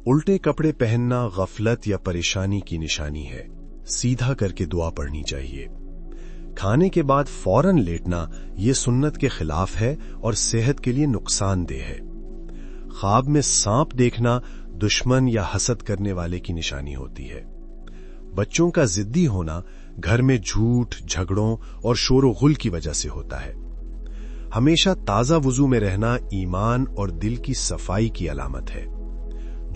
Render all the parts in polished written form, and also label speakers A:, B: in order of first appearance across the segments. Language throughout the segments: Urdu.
A: الٹے کپڑے پہننا غفلت یا پریشانی کی نشانی ہے، سیدھا کر کے دعا پڑھنی چاہیے۔ کھانے کے بعد فوراً لیٹنا یہ سنت کے خلاف ہے اور صحت کے لیے نقصان دہ ہے۔ خواب میں سانپ دیکھنا دشمن یا حسد کرنے والے کی نشانی ہوتی ہے۔ بچوں کا ضدی ہونا گھر میں جھوٹ، جھگڑوں اور شور و غل کی وجہ سے ہوتا ہے۔ ہمیشہ تازہ وضو میں رہنا ایمان اور دل کی صفائی کی علامت ہے۔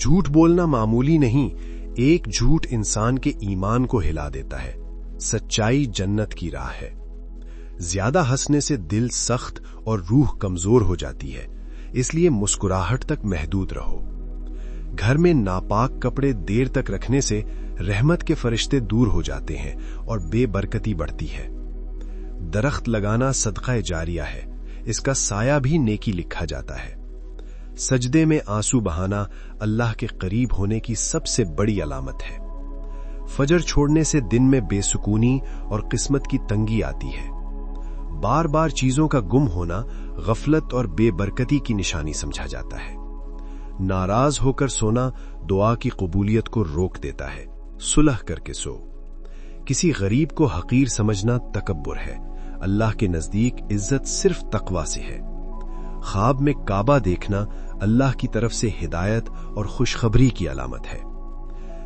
A: جھوٹ بولنا معمولی نہیں، ایک جھوٹ انسان کے ایمان کو ہلا دیتا ہے۔ سچائی جنت کی راہ ہے۔ زیادہ ہنسنے سے دل سخت اور روح کمزور ہو جاتی ہے، اس لیے مسکراہٹ تک محدود رہو۔ گھر میں ناپاک کپڑے دیر تک رکھنے سے رحمت کے فرشتے دور ہو جاتے ہیں اور بے برکتی بڑھتی ہے۔ درخت لگانا صدقہ جاریہ ہے، اس کا سایہ بھی نیکی لکھا جاتا ہے۔ سجدے میں آنسو بہانا اللہ کے قریب ہونے کی سب سے بڑی علامت ہے۔ فجر چھوڑنے سے دن میں بے سکونی اور قسمت کی تنگی آتی ہے۔ بار بار چیزوں کا گم ہونا غفلت اور بے برکتی کی نشانی سمجھا جاتا ہے۔ ناراض ہو کر سونا دعا کی قبولیت کو روک دیتا ہے، صلح کر کے سو۔ کسی غریب کو حقیر سمجھنا تکبر ہے، اللہ کے نزدیک عزت صرف تقوی سے ہے۔ خواب میں کعبہ دیکھنا اللہ کی طرف سے ہدایت اور خوشخبری کی علامت ہے۔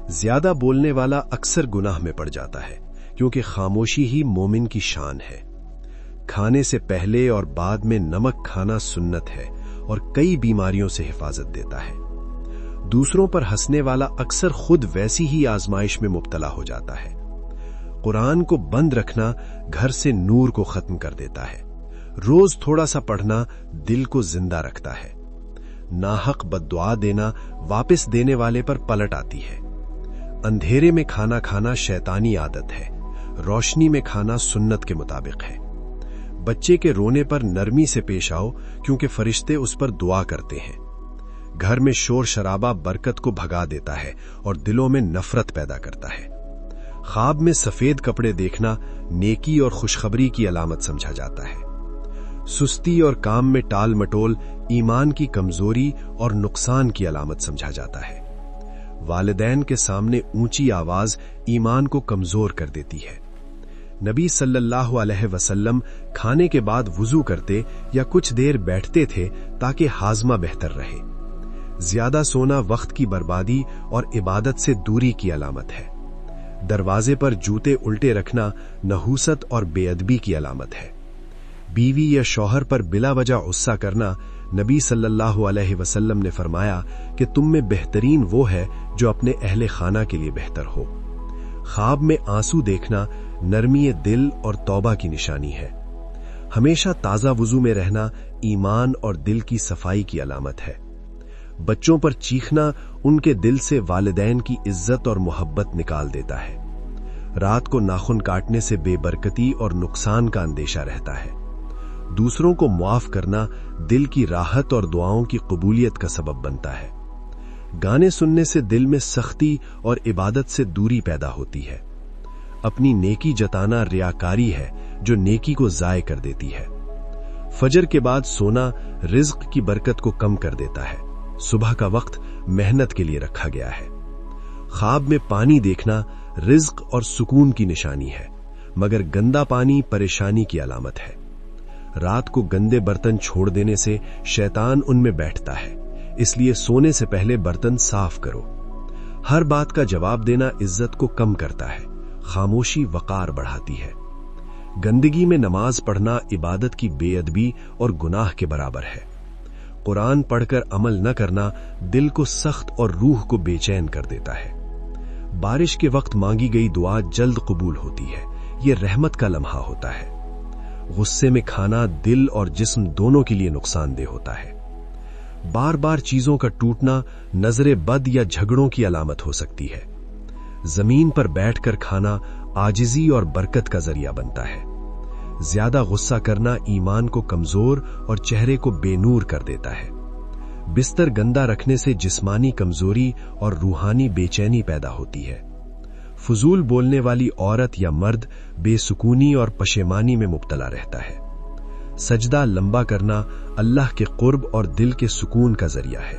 A: زیادہ بولنے والا اکثر گناہ میں پڑ جاتا ہے، کیونکہ خاموشی ہی مومن کی شان ہے۔ کھانے سے پہلے اور بعد میں نمک کھانا سنت ہے اور کئی بیماریوں سے حفاظت دیتا ہے۔ دوسروں پر ہنسنے والا اکثر خود ویسی ہی آزمائش میں مبتلا ہو جاتا ہے۔ قرآن کو بند رکھنا گھر سے نور کو ختم کر دیتا ہے۔ روز تھوڑا سا پڑھنا دل کو زندہ رکھتا ہے۔ ناحق بد دعا دینا واپس دینے والے پر پلٹ آتی ہے۔ اندھیرے میں کھانا کھانا شیطانی عادت ہے، روشنی میں کھانا سنت کے مطابق ہے۔ بچے کے رونے پر نرمی سے پیش آؤ، کیونکہ فرشتے اس پر دعا کرتے ہیں۔ گھر میں شور شرابہ برکت کو بھگا دیتا ہے اور دلوں میں نفرت پیدا کرتا ہے۔ خواب میں سفید کپڑے دیکھنا نیکی اور خوشخبری کی علامت سمجھا جاتا ہے۔ سستی اور کام میں ٹال مٹول ایمان کی کمزوری اور نقصان کی علامت سمجھا جاتا ہے۔ والدین کے سامنے اونچی آواز ایمان کو کمزور کر دیتی ہے۔ نبی صلی اللہ علیہ وسلم کھانے کے بعد وضو کرتے یا کچھ دیر بیٹھتے تھے تاکہ ہاضمہ بہتر رہے۔ زیادہ سونا وقت کی بربادی اور عبادت سے دوری کی علامت ہے۔ دروازے پر جوتے الٹے رکھنا نحوست اور بے ادبی کی علامت ہے۔ بیوی یا شوہر پر بلا وجہ غصہ کرنا، نبی صلی اللہ علیہ وسلم نے فرمایا کہ تم میں بہترین وہ ہے جو اپنے اہل خانہ کے لیے بہتر ہو۔ خواب میں آنسو دیکھنا نرمی دل اور توبہ کی نشانی ہے۔ ہمیشہ تازہ وضو میں رہنا ایمان اور دل کی صفائی کی علامت ہے۔ بچوں پر چیخنا ان کے دل سے والدین کی عزت اور محبت نکال دیتا ہے۔ رات کو ناخن کاٹنے سے بے برکتی اور نقصان کا اندیشہ رہتا ہے۔ دوسروں کو معاف کرنا دل کی راحت اور دعاؤں کی قبولیت کا سبب بنتا ہے۔ گانے سننے سے دل میں سختی اور عبادت سے دوری پیدا ہوتی ہے۔ اپنی نیکی جتانا ریاکاری ہے جو نیکی کو ضائع کر دیتی ہے۔ فجر کے بعد سونا رزق کی برکت کو کم کر دیتا ہے۔ صبح کا وقت محنت کے لیے رکھا گیا ہے۔ خواب میں پانی دیکھنا رزق اور سکون کی نشانی ہے، مگر گندا پانی پریشانی کی علامت ہے۔ رات کو گندے برتن چھوڑ دینے سے شیطان ان میں بیٹھتا ہے، اس لیے سونے سے پہلے برتن صاف کرو۔ ہر بات کا جواب دینا عزت کو کم کرتا ہے، خاموشی وقار بڑھاتی ہے۔ گندگی میں نماز پڑھنا عبادت کی بے ادبی اور گناہ کے برابر ہے۔ قرآن پڑھ کر عمل نہ کرنا دل کو سخت اور روح کو بے چین کر دیتا ہے۔ بارش کے وقت مانگی گئی دعا جلد قبول ہوتی ہے، یہ رحمت کا لمحہ ہوتا ہے۔ غصے میں کھانا دل اور جسم دونوں کے لیے نقصان دہ ہوتا ہے۔ بار بار چیزوں کا ٹوٹنا نظر بد یا جھگڑوں کی علامت ہو سکتی ہے۔ زمین پر بیٹھ کر کھانا عاجزی اور برکت کا ذریعہ بنتا ہے۔ زیادہ غصہ کرنا ایمان کو کمزور اور چہرے کو بے نور کر دیتا ہے۔ بستر گندا رکھنے سے جسمانی کمزوری اور روحانی بے چینی پیدا ہوتی ہے۔ فضول بولنے والی عورت یا مرد بے سکونی اور پشیمانی میں مبتلا رہتا ہے۔ سجدہ لمبا کرنا اللہ کے قرب اور دل کے سکون کا ذریعہ ہے۔